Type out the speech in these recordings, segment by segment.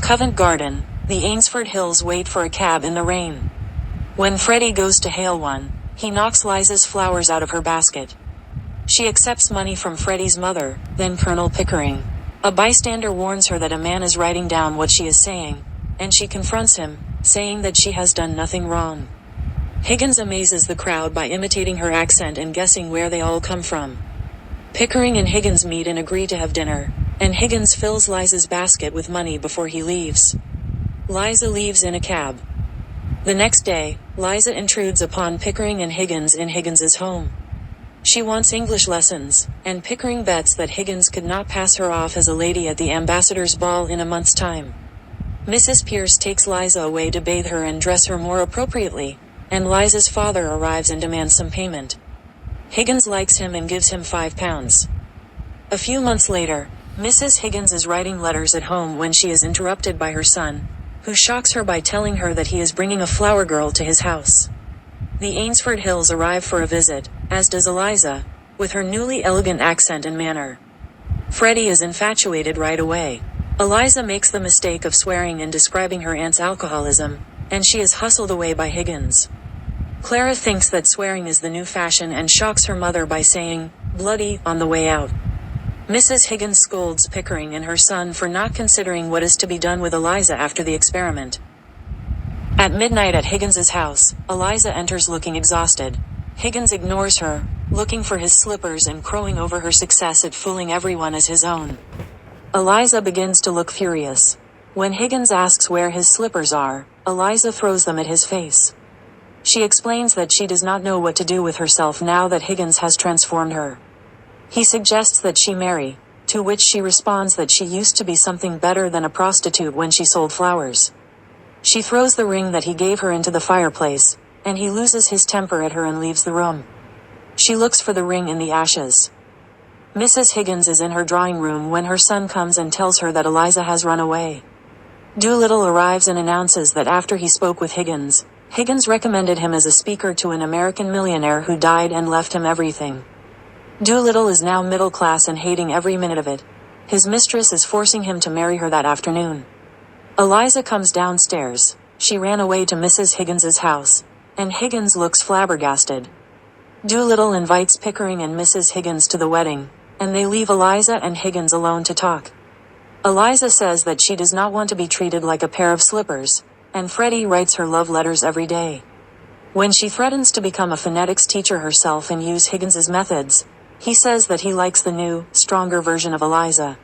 Covent Garden, the Ainsford Hills wait for a cab in the rain. When Freddie goes to hail one, he knocks Liza's flowers out of her basket. She accepts money from Freddie's mother, then Colonel Pickering. A bystander warns her that a man is writing down what she is saying, and she confronts him, saying that she has done nothing wrong. Higgins amazes the crowd by imitating her accent and guessing where they all come from. Pickering and Higgins meet and agree to have dinner, and Higgins fills Liza's basket with money before he leaves. Liza leaves in a cab. The next day, Liza intrudes upon Pickering and Higgins in Higgins's home. She wants English lessons, and Pickering bets that Higgins could not pass her off as a lady at the ambassador's ball in a month's time. Mrs. Pierce takes Liza away to bathe her and dress her more appropriately, and Liza's father arrives and demands some payment. Higgins likes him and gives him £5. A few months later, Mrs. Higgins is writing letters at home when she is interrupted by her son, who shocks her by telling her that he is bringing a flower girl to his house. The Ainsford Hills arrive for a visit, as does Eliza, with her newly elegant accent and manner. Freddie is infatuated right away. Eliza makes the mistake of swearing and describing her aunt's alcoholism, and she is hustled away by Higgins. Clara thinks that swearing is the new fashion and shocks her mother by saying, "bloody," on the way out. Mrs. Higgins scolds Pickering and her son for not considering what is to be done with Eliza after the experiment. At midnight at Higgins's house, Eliza enters looking exhausted. Higgins ignores her, looking for his slippers and crowing over her success at fooling everyone as his own. Eliza begins to look furious. When Higgins asks where his slippers are, Eliza throws them at his face. She explains that she does not know what to do with herself now that Higgins has transformed her. He suggests that she marry, to which she responds that she used to be something better than a prostitute when she sold flowers. She throws the ring that he gave her into the fireplace, and he loses his temper at her and leaves the room. She looks for the ring in the ashes. Mrs. Higgins is in her drawing room when her son comes and tells her that Eliza has run away. Doolittle arrives and announces that after he spoke with Higgins, Higgins recommended him as a speaker to an American millionaire who died and left him everything. Doolittle is now middle class and hating every minute of it. His mistress is forcing him to marry her that afternoon. Eliza comes downstairs. She ran away to Mrs. Higgins's house, and Higgins looks flabbergasted. Doolittle invites Pickering and Mrs. Higgins to the wedding, and they leave Eliza and Higgins alone to talk. Eliza says that she does not want to be treated like a pair of slippers, and Freddie writes her love letters every day. When she threatens to become a phonetics teacher herself and use Higgins's methods, he says that he likes the new, stronger version of Eliza.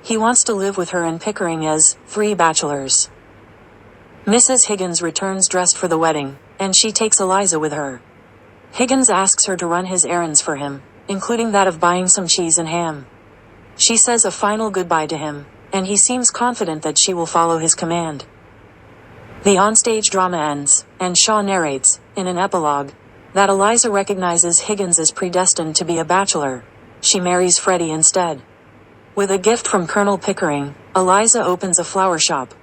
He wants to live with her and Pickering as free bachelors. Mrs. Higgins returns dressed for the wedding, and she takes Eliza with her. Higgins asks her to run his errands for him, including that of buying some cheese and ham. She says a final goodbye to him, and he seems confident that she will follow his command. The onstage drama ends, and Shaw narrates, in an epilogue, that Eliza recognizes Higgins as predestined to be a bachelor. She marries Freddie instead. With a gift from Colonel Pickering, Eliza opens a flower shop.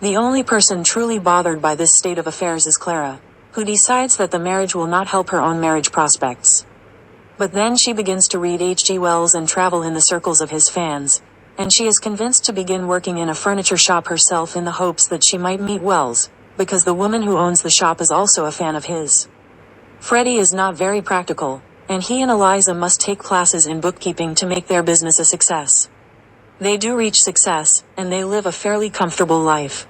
The only person truly bothered by this state of affairs is Clara, who decides that the marriage will not help her own marriage prospects. But then she begins to read H.G. Wells and travel in the circles of his fans, and she is convinced to begin working in a furniture shop herself in the hopes that she might meet Wells, because the woman who owns the shop is also a fan of his. Freddie is not very practical, and he and Eliza must take classes in bookkeeping to make their business a success. They do reach success, and they live a fairly comfortable life.